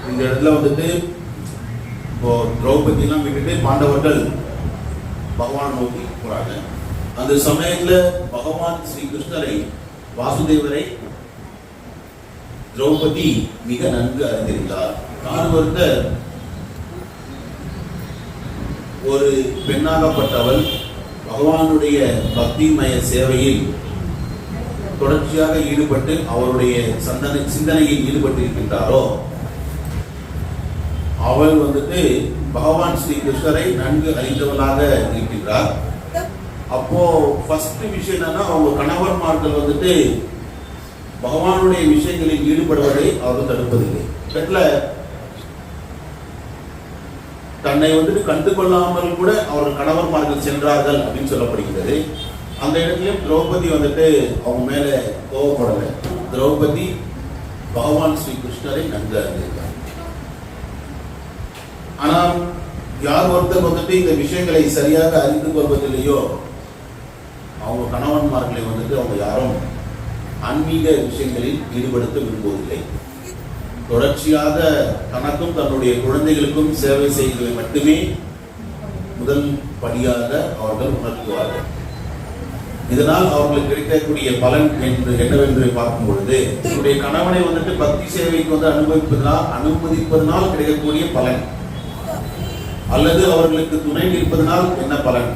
இந்த இடத்துல வந்துட்டு இப்போ திரௌபதியெல்லாம் விட்டுட்டு பாண்டவர்கள் பகவான் நோக்கி போறாங்க. அந்த சமயத்துல பகவான் ஸ்ரீ கிருஷ்ணரை, வாசுதேவரை திரௌபதி மிக நன்கு அறிந்திருந்தார். நான் ஒரு பெண்ணாகப்பட்டவள் பகவானுடைய பக்திமய சேவையில் தொடர்ச்சியாக ஈடுபட்டு அவருடைய சிந்தனையில் ஈடுபட்டு இருக்கின்றாரோ அவள் வந்துட்டு பகவான் ஸ்ரீ கிருஷ்ணரை நன்கு அறிந்தவளாக இருக்கின்றார். அப்போ ஃபர்ஸ்ட் விஷயம் என்னன்னா, அவங்க கணவன்மார்கள் வந்துட்டு பகவானுடைய விஷயங்களில் ஈடுபடுவதை அவர்கள் தடுப்பதில்லை. தன்னை வந்துட்டு கண்டு கொள்ளாமல் கூட அவர்கள் கணவன்மார்கள் சென்றார்கள் அப்படின்னு சொல்லப்படுகிறது. அந்த இடத்துலயும் திரௌபதி வந்துட்டு அவங்க மேல கோபப்படலை. திரௌபதி பகவான் ஸ்ரீ கிருஷ்ணரை நன்கு அறிந்திருக்கார். ஆனால் யார் ஒருத்தர் வந்துட்டு இந்த விஷயங்களை சரியாக அறிந்து கொள்வதில்லையோ அவங்க கணவன்மார்களை வந்துட்டு அவங்க யாரும் ஆன்மீக விஷயங்களில் ஈடுபடுத்த விரும்புவதில்லை. தொடர்ச்சியாக தனக்கும் தன்னுடைய குழந்தைகளுக்கும் சேவை செய்வதை மட்டுமே முதல் படியாக அவர்கள் உணர்த்துவார்கள். இதனால் அவர்களுக்கு கிடைக்கக்கூடிய பலன் என்னவென்று பார்க்கும் பொழுது, தன்னுடைய கணவனை வந்துட்டு பக்தி சேவைக்கு வந்து அனுமதிப்பதனால் கிடைக்கக்கூடிய பலன், அல்லது அவர்களுக்கு துணை நிற்பதனால் என்ன பலன்,